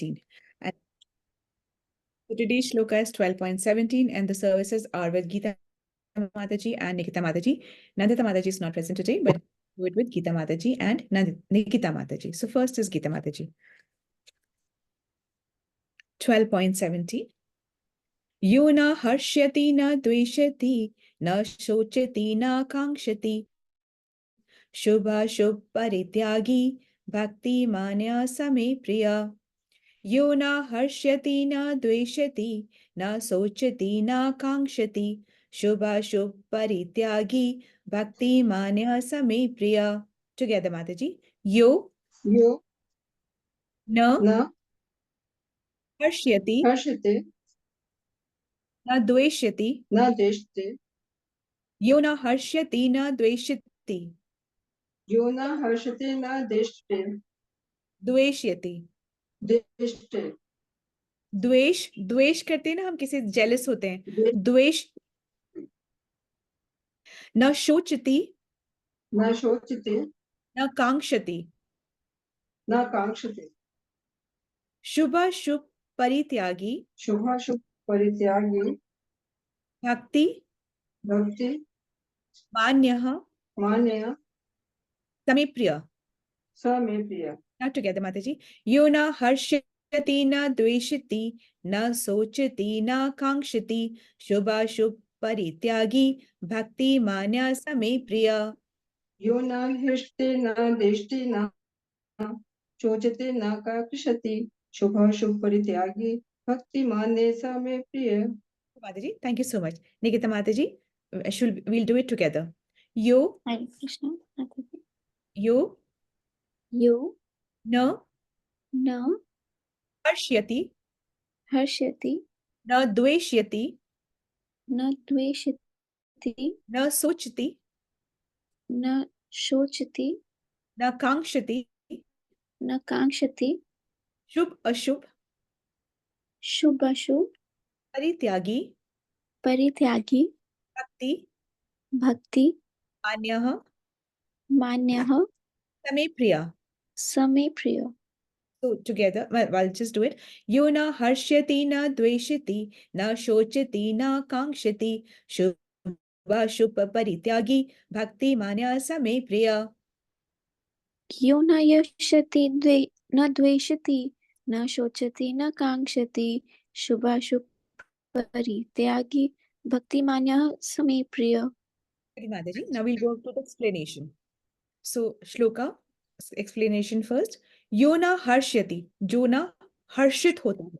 And today's shloka is 12.17 and the services are with Geeta Mataji and Nikita Mataji. Nandita Mataji is not present today, but do it with Geeta Mataji and Nikita Mataji. So first is Geeta Mataji. 12.17. यो न हर्ष्यति न द्वेषति न शोचति न कांक्षति शुभाशुभ परित्यागी भक्ति मान्य समे प्रिया यो न हर्ष्यति न द्वेषति न शोचति न कांक्षति शुभाशुभ परित्यागी भक्ति मान्य समे प्रिया. Together, Mataji. यो न हर्ष्यति न द्वेष्यति यो न हर्ष्यति न द्वेष्यति द्वेष्यति. द्वेष करते हैं ना हम, किसी जेलस होते हैं. द्वेष. न शोचति न कांक्षति शुभाशुभ परित्यागी भक्ति मान्यः समे प्रिय. Now together, Mataji. यो न हर्षति न द्वेषति न शोचति न कांक्षति शुभाशुभ परित्यागी भक्ति मान्य समे प्रिय. यो न हृष्टे न देष्टे न शोचते न कांक्षति शुभाशुभ परित्यागी भक्ति मान्य समे प्रिय. Mataji, thank you so much. Nikita Mataji, we'll do it together. Yo. Hare Krishna. Yo. न हर्ष्यति न द्वेष्यति न सोचति न शोचति न कांक्षति शुभ अशुभ परित्यागी भक्ति मान्यः समे प्रिय. So together, I'll just do it. यो न हर्ष्यति न द्वेषति न शोचति न कांक्षति शुभाशुभ परित्यागी भक्ति मान्य समे प्रिय. यो न हर्ष्यति न द्वेषति न शोचति न कांक्षति शुभाशुभ परित्यागी भक्ति मान्य समे प्रिय. Mataji, now we'll go to the explanation. So shloka explanation first. यो न हर्ष्यति, जो न हर्षित होता है,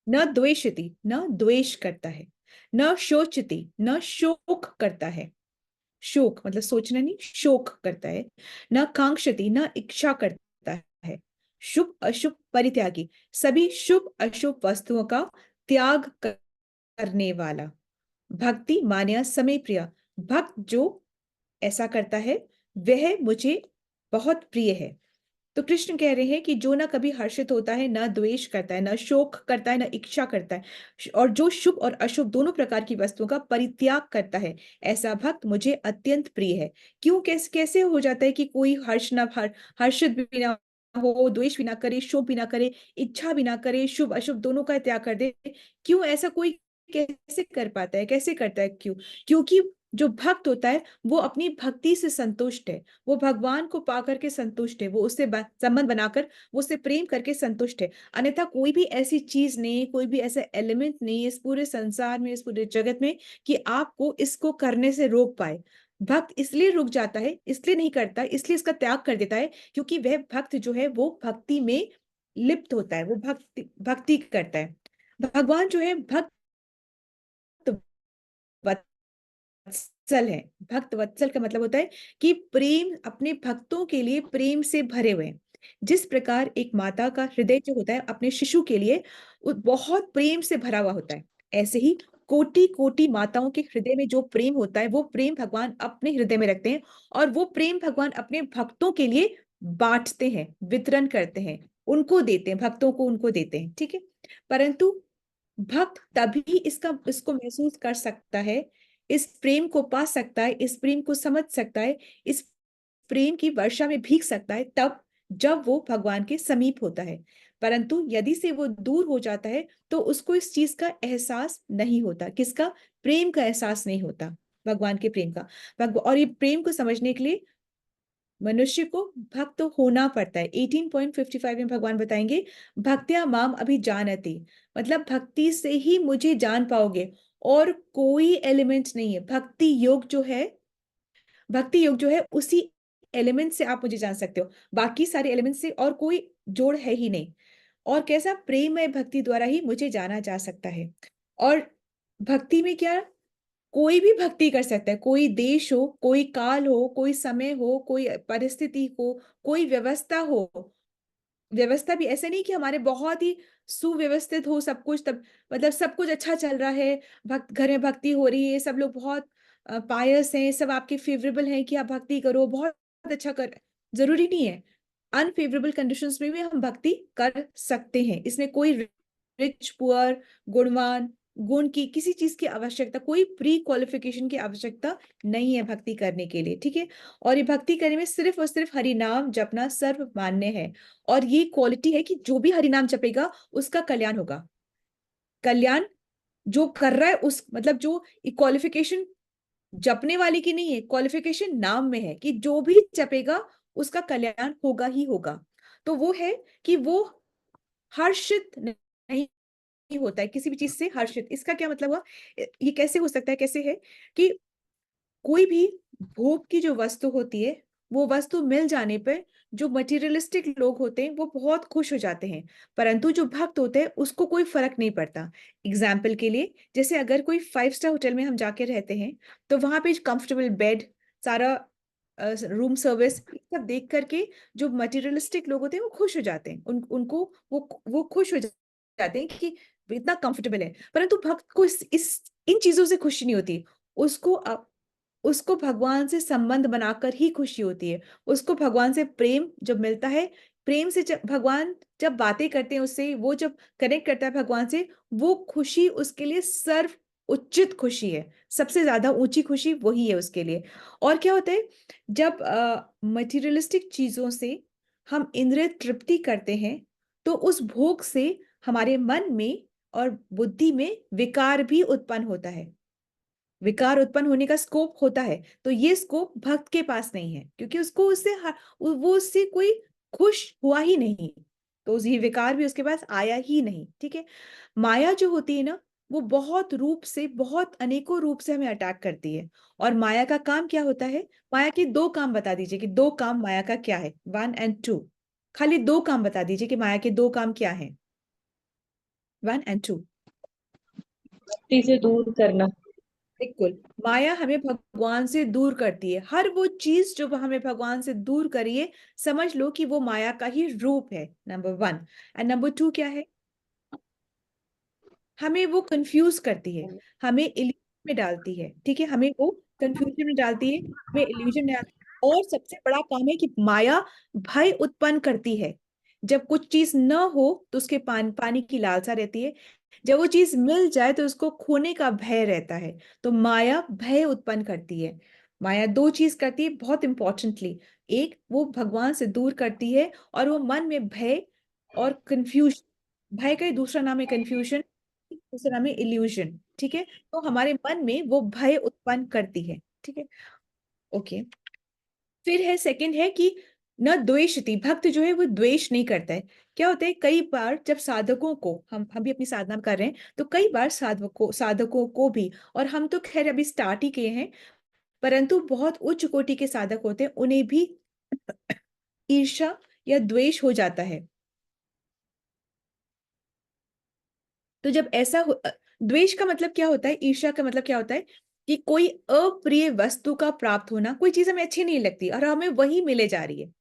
न द्वेषति, न द्वेष करता है, न शोचति, न शोक करता है. शोक मतलब सोचना नहीं, शोक करता है. न कांक्षति, न इच्छा करता है. शुभ अशुभ परित्यागी, सभी शुभ अशुभ वस्तुओं का त्याग करने वाला. भक्ति मान्य समे प्रिय, भक्त जो ऐसा करता है वह मुझे बहुत प्रिय है. तो कृष्ण कह रहे हैं कि जो ना कभी हर्षित होता है, न द्वेष करता है, न शोक करता है, न इच्छा करता है, और जो शुभ और अशुभ दोनों प्रकार की वस्तुओं का परित्याग करता है, ऐसा भक्त मुझे अत्यंत प्रिय है. क्यों, कैसे हो जाता है कि कोई हर्षित भी ना हो, द्वेष भी ना करे, शोक भी ना करे, इच्छा भी ना करे, शुभ अशुभ दोनों का त्याग कर दे? क्यों ऐसा कोई कैसे कर पाता है, कैसे करता है? क्योंकि जो भक्त होता है वो अपनी भक्ति से संतुष्ट है, वो भगवान को पा करके संतुष्ट है, वो उससे संबंध बनाकर वो उससे प्रेम करके संतुष्ट है. अन्यथा कोई भी ऐसी चीज नहीं, कोई भी ऐसा एलिमेंट नहीं इस पूरे संसार में, इस पूरे जगत में कि आपको इसको करने से रोक पाए. भक्त इसलिए रुक जाता है, इसलिए नहीं करता, इसलिए इसका त्याग कर देता है क्योंकि वह भक्त जो है वो भक्ति में लिप्त होता है, वो भक्ति करता है. भगवान जो है भक्त वत्सल है. भक्त वत्सल का मतलब होता है कि प्रेम, अपने भक्तों के लिए प्रेम से भरे हुए. जिस प्रकार एक माता का हृदय जो होता है अपने शिशु के लिए बहुत प्रेम से भरा हुआ होता है, ऐसे ही कोटि कोटि माताओं के हृदय में जो प्रेम होता है वो प्रेम भगवान अपने हृदय में रखते हैं, और वो प्रेम भगवान अपने भक्तों के लिए बांटते हैं, वितरण करते हैं, उनको देते हैं, भक्तों को उनको देते हैं. ठीक है. परंतु भक्त तभी इसको महसूस कर सकता है, इस प्रेम को पा सकता है, इस प्रेम को समझ सकता है, इस प्रेम की वर्षा में भीग सकता है तब जब वो भगवान के समीप होता है. परंतु यदि से वो दूर हो जाता है तो उसको इस चीज का एहसास नहीं होता। किसका? प्रेम का एहसास नहीं होता, भगवान के प्रेम का। और ये प्रेम को समझने के लिए मनुष्य को भक्त होना पड़ता है। 18.55 में भगवान बताएंगे, भक्त्या माम अभी जानती, मतलब भक्ति से ही मुझे जान पाओगे, और कोई एलिमेंट नहीं है। भक्ति योग जो है उसी एलिमेंट से आप मुझे जान सकते हो, बाकी सारे एलिमेंट से और कोई जोड़ है ही नहीं। और कैसा? प्रेम है, भक्ति द्वारा ही मुझे जाना जा सकता है। और भक्ति में क्या? कोई भी भक्ति कर सकता है, कोई देश हो, कोई काल हो, कोई समय हो, कोई परिस्थिति हो, कोई व्यवस्था हो। व्यवस्था भी ऐसे नहीं कि हमारे बहुत ही सुव्यवस्थित हो सब कुछ, तब मतलब सब कुछ अच्छा चल रहा है, भक्त घर में भक्ति हो रही है, सब लोग बहुत पायस हैं, सब आपके फेवरेबल हैं कि आप भक्ति करो, बहुत अच्छा कर। जरूरी नहीं है। अनफेवरेबल कंडीशंस में भी हम भक्ति कर सकते हैं। इसमें कोई रिच पुअर, गुणवान, गुण की किसी चीज की आवश्यकता, कोई प्री क्वालिफिकेशन की आवश्यकता नहीं है भक्ति करने के लिए, ठीक है। और ये भक्ति करने में सिर्फ और सिर्फ हरि नाम जपना सर्व मान्य है। और ये क्वालिटी है कि जो भी हरि नाम जपेगा उसका कल्याण होगा। कल्याण जो कर रहा है उस मतलब जो क्वालिफिकेशन जपने वाले की नहीं है, क्वालिफिकेशन नाम में है कि जो भी जपेगा उसका कल्याण होगा ही होगा। तो वो है कि वो हर्षित नहीं होता है किसी भी चीज से। हर्षित, इसका क्या मतलब हुआ? ये कैसे हो सकता है? कैसे है कि कोई भी भोग की जो वस्तु होती है, वो वस्तु मिल जाने पर जो मटेरियलिस्टिक लोग होते हैं वो बहुत खुश हो जाते हैं, परंतु जो भक्त होते हैं उसको कोई फर्क नहीं पड़ता। एग्जाम्पल के लिए, जैसे अगर कोई 5 स्टार होटल में हम जाके रहते हैं, तो वहां पे कंफर्टेबल बेड, सारा रूम सर्विस, सब देख करके जो मटेरियलिस्टिक लोग होते हैं वो खुश हो जाते हैं। उनको वो खुश हो जाते हैं कि इतना कंफर्टेबल है। परंतु भक्त को इस इन चीजों से खुशी नहीं होती। उसको उसको भगवान से संबंध बनाकर ही खुशी होती है। उसको भगवान से प्रेम जब मिलता है, प्रेम से जब भगवान जब बातें करते हैं उससे, वो जब कनेक्ट करता है भगवान से, वो खुशी उसके लिए सर्व उचित खुशी है। सबसे ज्यादा ऊंची खुशी वही है उसके लिए। और क्या होता है, जब मटेरियलिस्टिक चीजों से हम इंद्रिय तृप्ति करते हैं, तो उस भोग से हमारे मन में और बुद्धि में विकार भी उत्पन्न होता है। विकार उत्पन्न होने का स्कोप होता है। तो ये स्कोप भक्त के पास नहीं है, क्योंकि वो उससे कोई खुश हुआ ही नहीं, तो ये विकार भी उसके पास आया ही नहीं, ठीक है। माया जो होती है ना, वो बहुत रूप से, बहुत अनेकों रूप से हमें अटैक करती है। और माया का काम क्या होता है? माया के 2 काम बता दीजिए कि 2 काम माया का क्या है, 1 और 2। खाली 2 काम बता दीजिए कि माया के 2 काम क्या है, 1 और 2। भक्ति से दूर करना। बिल्कुल, माया हमें भगवान से दूर करती है। हर वो चीज जो हमें भगवान से दूर करिए, समझ लो कि वो माया का ही रूप है, नंबर 1। एंड नंबर 2 क्या है? हमें वो कंफ्यूज करती है, हमें इल्यूजन में डालती है, ठीक है। हमें वो कंफ्यूजन में डालती है, हमें इल्यूजन में डालती है। और सबसे बड़ा काम है कि माया भय उत्पन्न करती है। जब कुछ चीज न हो तो उसके पानी की लालसा रहती है, जब वो चीज मिल जाए तो उसको खोने का भय रहता है। तो माया भय उत्पन्न करती है। माया 2 चीज करती है बहुत इंपॉर्टेंटली। एक, वो भगवान से दूर करती है, और वो मन में भय और कंफ्यूजन, भय का ही दूसरा नाम है कंफ्यूजन, दूसरा नाम है इल्यूजन, ठीक है। तो हमारे मन में वो भय उत्पन्न करती है, ठीक है। ओके, फिर है सेकंड है कि न द्वेषति, भक्त जो है वो द्वेष नहीं करता है। क्या होता है, कई बार जब साधकों को, हम भी अपनी साधना कर रहे हैं, तो कई बार साधकों को भी, और हम तो खैर अभी स्टार्ट ही किए हैं, परंतु बहुत उच्च कोटि के साधक होते हैं, उन्हें भी ईर्ष्या या द्वेष हो जाता है। तो जब द्वेष का मतलब क्या होता है, ईर्ष्या का मतलब क्या होता है, कि कोई अप्रिय वस्तु का प्राप्त होना, कोई चीज हमें अच्छी नहीं लगती और हमें वही मिले जा रही है,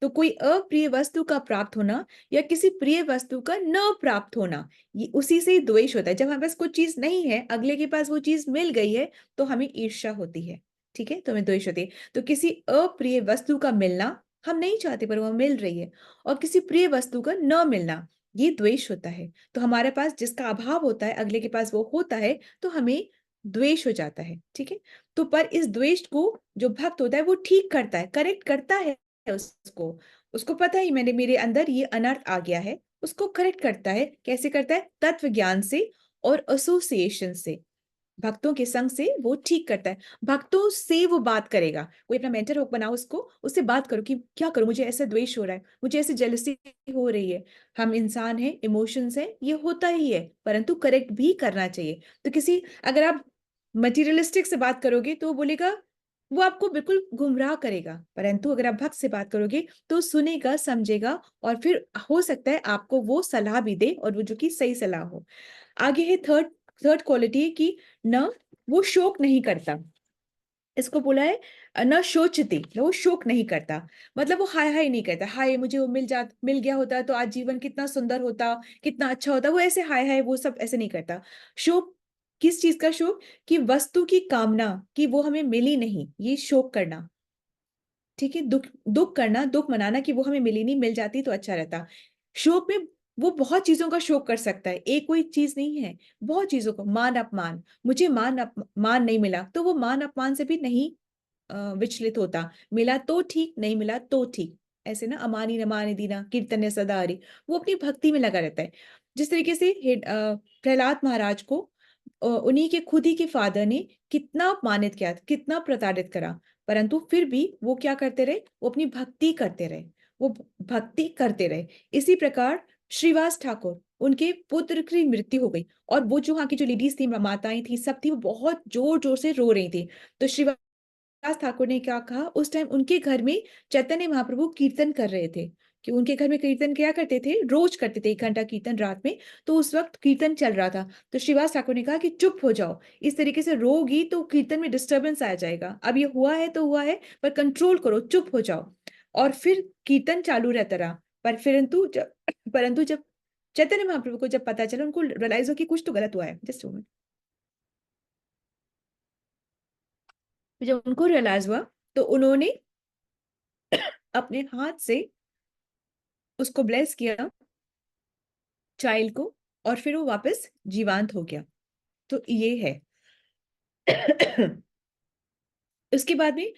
तो कोई अप्रिय वस्तु का प्राप्त होना या किसी प्रिय वस्तु का न प्राप्त होना, ये उसी से ही द्वेष होता है। जब हमारे पास कुछ चीज नहीं है, अगले के पास वो चीज मिल गई है, तो हमें ईर्ष्या होती है, ठीक है, तो हमें द्वेष होती है। तो किसी अप्रिय वस्तु का मिलना हम नहीं चाहते, पर वो मिल रही है, और किसी प्रिय वस्तु का न मिलना, ये द्वेष होता है। तो हमारे पास जिसका अभाव होता है, अगले के पास वो होता है, तो हमें द्वेष हो जाता है, ठीक है। तो पर इस द्वेष को जो भक्त होता है वो ठीक करता है, करेक्ट करता है उसको। उसको पता ही, मेरे अंदर ये अनर्थ आ गया है, उसको करेक्ट करता है। कैसे करता है? तत्व ज्ञान से और एसोसिएशन से, भक्तों के संग से वो ठीक करता है। भक्तों से वो बात करेगा। कोई अपना मेंटर हो बनाओ, उसको उससे बात करो कि क्या करूं, मुझे ऐसा द्वेष हो रहा है, मुझे ऐसी जेलसी हो रही है। हम इंसान हैं, इमोशंस हैं, ये होता ही है, परंतु करेक्ट भी करना चाहिए। तो किसी, अगर आप मटेरियलिस्टिक से बात करोगे तो वो बोलेगा, वो आपको बिल्कुल गुमराह करेगा। परंतु अगर आप भक्त से बात करोगे तो सुनेगा, समझेगा, और फिर हो सकता है आपको वो सलाह भी दे, और वो जो कि सही सलाह हो। आगे है थर्ड थर्ड क्वालिटी की, न वो शोक नहीं करता। इसको बोला है न शोचती, न वो शोक नहीं करता। मतलब वो हाय हाय नहीं करता, हाय मुझे वो मिल गया होता तो आज जीवन कितना सुंदर होता, कितना अच्छा होता। वो ऐसे हाय हाय वो सब ऐसे नहीं करता। शोक, किस चीज का शोक? कि वस्तु की कामना, कि वो हमें मिली नहीं, ये शोक करना। ठीक है, दुख दुख करना, दुख मनाना कि वो हमें मिली नहीं, मिल जाती तो अच्छा रहता। शोक में वो बहुत चीजों का शोक कर सकता है, एक कोई चीज नहीं है, बहुत चीजों को। मान अपमान, मुझे मान नहीं मिला तो वो मान अपमान से भी नहीं विचलित होता। मिला तो ठीक, नहीं मिला तो ठीक। ऐसे ना, अमानी न माने दीना कीर्तन्य सदा हरि, वो अपनी भक्ति में लगा रहता है। जिस तरीके से प्रहलाद महाराज को उन्हीं के खुद ही के फादर ने कितना अपमानित किया, कितना प्रताड़ित करा, परंतु फिर भी वो क्या करते रहे? वो अपनी भक्ति करते रहे, वो भक्ति करते रहे। इसी प्रकार श्रीवास ठाकुर, उनके पुत्र की मृत्यु हो गई, और वो जो वहां की जो लेडीज थी, माताएं थी, सब थी, वो बहुत जोर जोर से रो रही थी। तो श्रीवास ठाकुर ने क्या कहा? उस टाइम उनके घर में चैतन्य महाप्रभु कीर्तन कर रहे थे, कि उनके घर में कीर्तन क्या करते थे, रोज करते थे 1 घंटा कीर्तन रात में। तो उस वक्त कीर्तन चल रहा था, तो श्रीवास ठाकुर ने कहा कि चुप हो जाओ, इस तरीके से रोगी तो कीर्तन में डिस्टरबेंस आ जाएगा। अब ये हुआ है तो हुआ है, पर कंट्रोल करो, चुप हो जाओ। और फिर कीर्तन चालू रहता रहा। पर परंतु जब चैतन्य महाप्रभु को जब पता चला, उनको रियलाइज हो कि कुछ तो गलत हुआ है, जस्ट मोमेंट, जब उनको रियलाइज हुआ तो उन्होंने अपने हाथ से उसको ब्लेस किया, चाइल्ड को, और फिर वो वापस जीवांत हो गया। तो ये है। उसके बाद में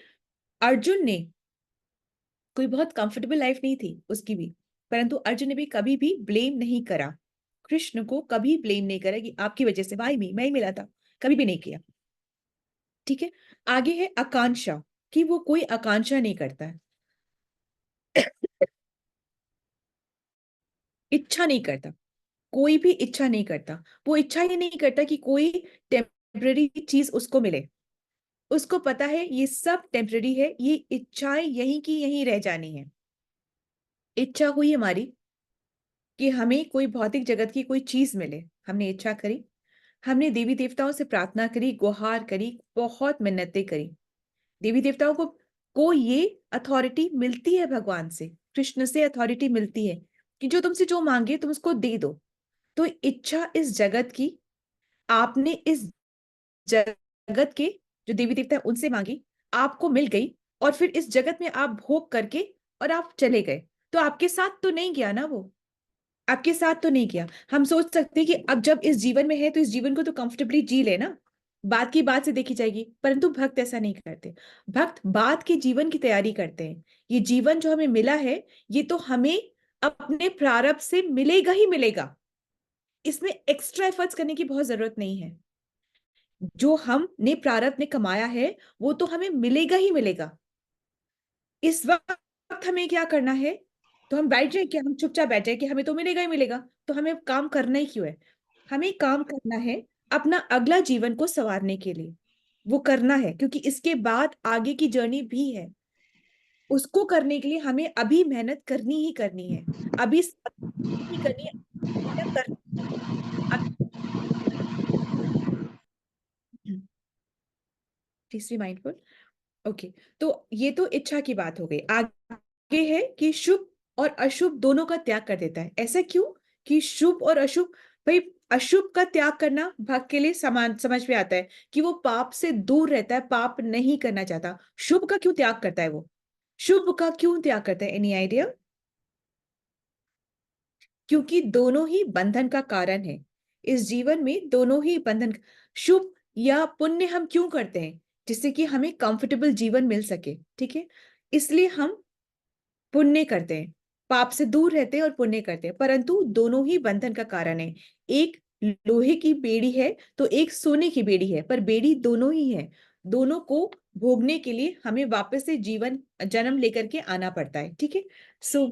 अर्जुन ने, कोई बहुत कंफर्टेबल लाइफ नहीं थी उसकी भी, परंतु अर्जुन ने भी कभी भी ब्लेम नहीं करा, कृष्ण को कभी ब्लेम नहीं करा कि आपकी वजह से भाई मैं ही मिला था, कभी भी नहीं किया। ठीक है। आगे है आकांक्षा, कि वो कोई आकांक्षा नहीं करता है, इच्छा नहीं करता, कोई भी इच्छा नहीं करता। वो इच्छा ही नहीं करता कि कोई टेम्पररी चीज उसको मिले। उसको पता है ये सब टेम्पररी है, ये इच्छाएं यहीं की यहीं रह जानी है। इच्छा हुई हमारी कि हमें कोई भौतिक जगत की कोई चीज मिले, हमने इच्छा करी, हमने देवी देवताओं से प्रार्थना करी, गुहार करी, बहुत मिन्नतें करी। देवी देवताओं को ये अथॉरिटी मिलती है भगवान से, कृष्ण से अथॉरिटी मिलती है कि जो तुमसे जो मांगे तुम उसको दे दो। तो इच्छा इस जगत की, आपने इस जगत के जो देवी देवता है उनसे मांगी, आपको मिल गई, और फिर इस जगत में आप भोग करके और आप चले गए। तो आपके साथ तो नहीं गया ना वो, आपके साथ तो नहीं किया। हम सोच सकते हैं कि अब जब इस जीवन में है तो इस जीवन को तो कंफर्टेबली जी लेना, बात की बात से देखी जाएगी, परंतु भक्त ऐसा नहीं करते। भक्त बाद के जीवन की तैयारी करते हैं। ये जीवन जो हमें मिला है, ये तो हमें अपने प्रारब्ध से मिलेगा ही मिलेगा, इसमें एक्स्ट्रा एफर्ट्स करने की बहुत जरूरत नहीं है। जो हमने प्रारब्ध में कमाया है वो तो हमें मिलेगा ही मिलेगा। इस वक्त हमें क्या करना है? तो हम बैठ जाए, कि हम चुपचाप बैठ जाए कि हमें तो मिलेगा ही मिलेगा, तो हमें काम करना ही क्यों है? हमें काम करना है अपना अगला जीवन को संवारने के लिए। वो करना है क्योंकि इसके बाद आगे की जर्नी भी है। उसको करने के लिए हमें अभी मेहनत करनी ही करनी है, अभी ही करनी है, कर प्लीज बी माइंडफुल। ओके। तो ये तो इच्छा की बात हो गई। आगे है कि शुभ और अशुभ दोनों का त्याग कर देता है। ऐसा क्यों कि शुभ और अशुभ? भाई, अशुभ का त्याग करना भक्त के लिए समान समझ में आता है कि वो पाप से दूर रहता है, पाप नहीं करना चाहता। शुभ का क्यों त्याग करता है वो? शुभ का क्यों त्याग करता है? Any idea? क्योंकि दोनों ही बंधन का कारण है। इस जीवन में दोनों ही बंधन, शुभ या पुण्य हम क्यों करते हैं? जिससे कि हमें कंफर्टेबल जीवन मिल सके। ठीक है, इसलिए हम पुण्य करते हैं। पाप से दूर रहते हैं और पुण्य करते हैं, परंतु दोनों ही बंधन का कारण है। एक लोहे की बेड़ी है तो एक सोने की बेड़ी है, पर बेड़ी दोनों ही है। दोनों को भोगने के लिए हमें वापस से जीवन जन्म लेकर के आना पड़ता है। ठीक है। सो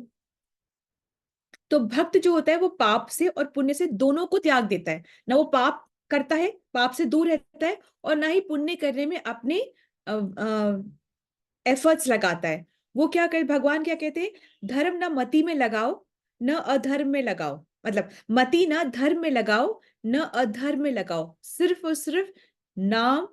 तो भक्त जो होता है वो पाप से और पुण्य से दोनों को त्याग देता है। ना वो पाप करता है, पाप से दूर रहता है, और ना ही पुण्य करने में अपने एफर्ट्स लगाता है। वो क्या करे, भगवान क्या कहते हैं, धर्म ना मति में लगाओ न अधर्म में लगाओ। मतलब मति ना धर्म में लगाओ न अधर्म में लगाओ, सिर्फ और सिर्फ नाम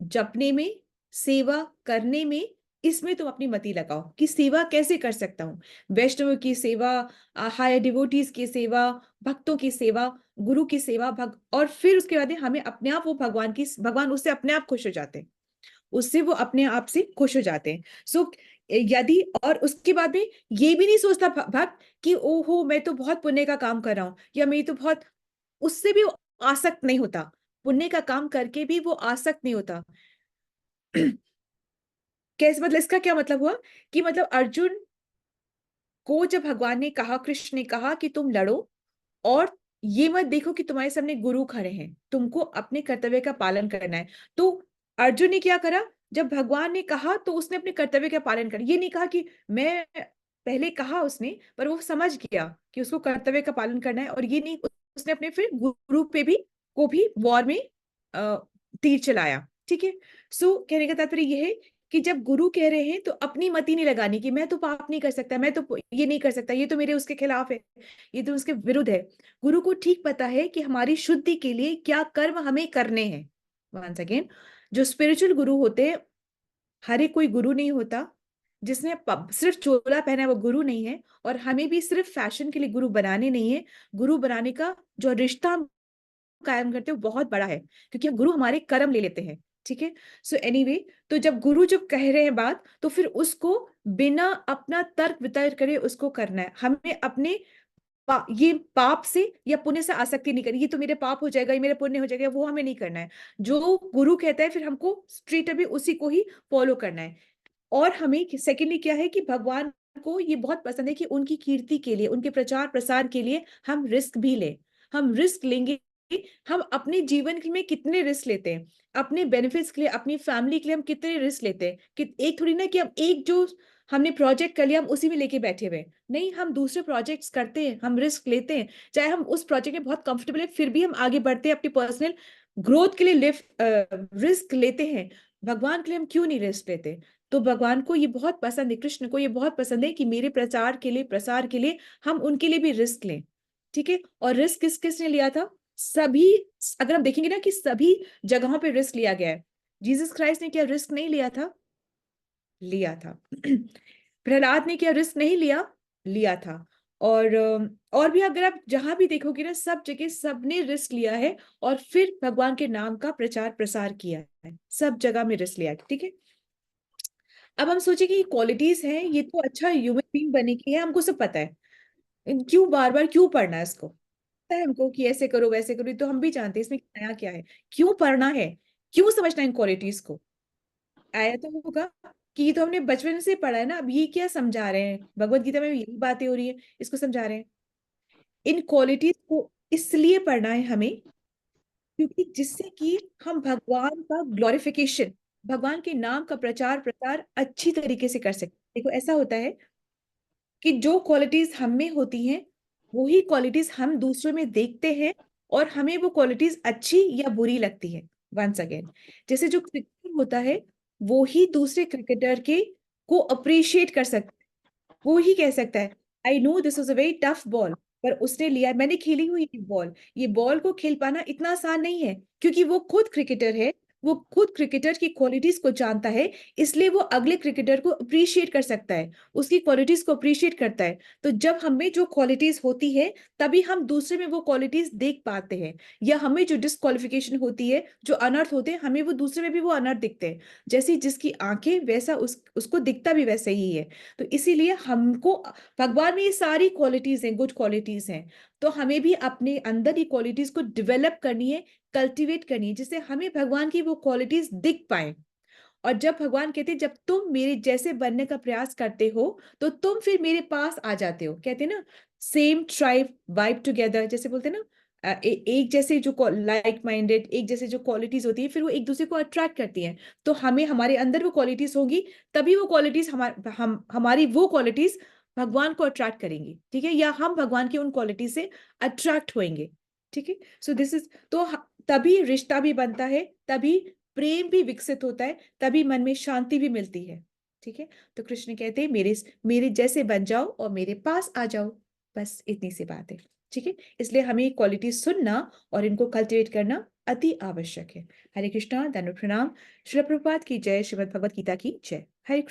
जपने में, सेवा करने में, इसमें तुम अपनी मति लगाओ कि सेवा कैसे कर सकता हूँ। वैष्णव की सेवा, हायर डिवोटीज की सेवा, भक्तों की सेवा, गुरु की सेवा, और फिर उसके बाद हमें अपने आप वो भगवान उससे अपने आप खुश हो जाते हैं, उससे वो अपने आप से खुश हो जाते हैं। सो यदि, और उसके बाद में ये भी नहीं सोचता भक्त कि ओहो मैं तो बहुत पुण्य का काम कर रहा हूँ, या मैं तो बहुत, उससे भी वो आसक्त नहीं होता, पुण्य का काम करके भी वो आसक्त नहीं होता। कैसे, मतलब इसका क्या मतलब हुआ कि मतलब अर्जुन को जब भगवान ने कहा, कृष्ण ने कहा कि तुम लड़ो, और ये मत देखो कि तुम्हारे सामने गुरु खड़े हैं, तुमको अपने कर्तव्य का पालन करना है। तो अर्जुन ने क्या करा, जब भगवान ने कहा तो उसने अपने कर्तव्य का पालन कर, ये नहीं कहा कि मैं, पहले कहा उसने, पर वो समझ गया कि उसको कर्तव्य का पालन करना है, और ये नहीं, उसने अपने फिर गुरु पे भी को भी वॉर में तीर चलाया। ठीक है। सो कहने का तात्पर्य ये है कि जब गुरु कह रहे हैं तो अपनी मति नहीं लगानी कि मैं तो पाप नहीं कर सकता, मैं तो ये नहीं कर सकता, ये तो मेरे उसके खिलाफ है, ये तो उसके विरुद्ध है। गुरु को ठीक पता है कि हमारी शुद्धि के लिए क्या कर्म हमें करने हैं। वंस अगेन, जो स्पिरिचुअल गुरु होते हैं, हर एक कोई गुरु नहीं होता, जिसने सिर्फ चोला पहना है वो गुरु नहीं है, और हमें भी सिर्फ फैशन के लिए गुरु बनाने नहीं है। गुरु बनाने का जो रिश्ता हम कायम करते हैं वो बहुत बड़ा है, क्योंकि हम गुरु हमारे कर्म ले लेते हैं। ठीक है। सो एनीवे, तो जब गुरु जब कह रहे हैं बात, तो फिर उसको बिना अपना तर्क वितर्क करे उसको करना है। हमें अपने ये पाप से या पुण्य से आसक्ति नहीं करनी, ये तो मेरे पाप हो जाएगा, ये मेरे पुण्य हो जाएगा, वो हमें नहीं करना है। जो गुरु कहता है फिर हमको स्ट्रीट अभी उसी को ही फॉलो करना है। और हमें सेकेंडली क्या है कि भगवान को ये बहुत पसंद है कि उनकी कीर्ति के लिए, उनके प्रचार प्रसार के लिए हम रिस्क भी लें। हम रिस्क लेंगे। हम अपने जीवन में कितने रिस्क लेते हैं, अपने बेनिफिट्स के लिए, अपनी फैमिली के लिए हम कितने रिस्क लेते हैं। कि एक थोड़ी ना कि हम एक जो हमने प्रोजेक्ट कर लिया हम उसी में लेके बैठे हुए, नहीं, हम दूसरे प्रोजेक्ट्स करते हैं, हम रिस्क लेते हैं। चाहे हम उस प्रोजेक्ट में बहुत कंफर्टेबल है फिर भी हम आगे बढ़ते हैं, अपनी पर्सनल ग्रोथ के लिए रिस्क लेते हैं। भगवान के लिए हम क्यों नहीं रिस्क लेते। तो भगवान को ये बहुत पसंद है, कृष्ण को ये बहुत पसंद है कि मेरे प्रचार के लिए, प्रसार के लिए हम उनके लिए भी रिस्क लें। ठीक है। और रिस्क किस किसने लिया था, सभी, अगर हम देखेंगे ना कि सभी जगहों पे रिस्क लिया गया है। जीसस क्राइस्ट ने क्या रिस्क नहीं लिया था, लिया था। प्रहलाद ने क्या रिस्क नहीं लिया, लिया था। और भी अगर आप जहां भी देखोगे ना, सब जगह सबने रिस्क लिया है, और फिर भगवान के नाम का प्रचार प्रसार किया है, सब जगह में रिस्क लिया है। ठीक है। अब हम सोचे कि ये क्वालिटीज हैं, ये तो अच्छा ह्यूमन बीइंग बने की है, हमको सब पता है, क्यों बार बार क्यों पढ़ना है इसको, पता है हमको कि ऐसे करो वैसे करो, ये तो हम भी जानते हैं, इसमें नया क्या है, क्यों पढ़ना है, क्यों समझना है इन क्वालिटीज को। आया तो होगा कि ये तो हमने बचपन से पढ़ा है ना, अब ये क्या समझा रहे हैं, भगवत गीता में भी यही बातें हो रही है, इसको समझा रहे हैं। इन क्वालिटीज को इसलिए पढ़ना है हमें, क्योंकि जिससे कि हम भगवान का ग्लोरिफिकेशन, भगवान के नाम का प्रचार प्रसार अच्छी तरीके से कर सकते। देखो ऐसा होता है कि जो क्वालिटीज हम में होती हैं वही क्वालिटीज हम दूसरों में देखते हैं, और हमें वो क्वालिटीज अच्छी या बुरी लगती है। वंस अगेन, जैसे जो क्रिकेटर होता है वो ही दूसरे क्रिकेटर के को अप्रिशिएट कर सकता है, वो ही कह सकता है I know this was a very tough ball, पर उसने लिया, मैंने खेली हुई ये बॉल, ये बॉल को खेल पाना इतना आसान नहीं है, क्योंकि वो खुद क्रिकेटर है, वो खुद क्रिकेटर की क्वालिटीज को जानता है, इसलिए वो अगले क्रिकेटर को अप्रिशिएट कर सकता है, उसकी क्वालिटीज को अप्रिशिएट करता है। तो जब हमें जो क्वालिटीज होती है तभी हम दूसरे में वो क्वालिटीज देख पाते हैं, या हमें जो डिस्क्वालिफिकेशन होती है, जो अनर्थ होते हैं, हमें वो दूसरे में भी वो अनर्थ दिखते हैं। जैसे जिसकी आंखें वैसा उसको दिखता भी वैसे ही है। तो इसीलिए हमको भगवान में ये सारी क्वालिटीज हैं, गुड क्वालिटीज हैं, तो हमें भी अपने अंदर ये क्वालिटीज को डेवलप करनी है, कल्टीवेट करनी है, जिससे हमें भगवान की वो क्वालिटीज दिख पाए। और जब भगवान कहते हैं जब तुम मेरे जैसे बनने का प्रयास करते हो तो तुम फिर मेरे पास आ जाते हो। कहते हैं ना सेम ट्राइब वाइब टुगेदर, जैसे बोलते हैं ना एक जैसे जो लाइक माइंडेड एक जैसे जो क्वालिटीज होती है फिर वो एक दूसरे को अट्रैक्ट करती हैं। तो हमें हमारे अंदर वो क्वालिटीज होंगी, तभी वो क्वालिटीज हमारी वो क्वालिटीज भगवान को अट्रैक्ट करेंगी, ठीक है, या हम भगवान की उन क्वालिटी से अट्रैक्ट होंगे, ठीक है। सो दिस इज तो तभी रिश्ता भी बनता है, तभी प्रेम भी विकसित होता है, तभी मन में शांति भी मिलती है, ठीक है। तो कृष्ण कहते हैं मेरे मेरे जैसे बन जाओ और मेरे पास आ जाओ, बस इतनी सी बात है, ठीक है। इसलिए हमें क्वालिटी सुनना और इनको कल्टिवेट करना अति आवश्यक है। हरे कृष्णा, धन्यवाद, प्रणाम। श्रील प्रभुपाद की जय, श्रीमद् भगवत गीता की जय। हरे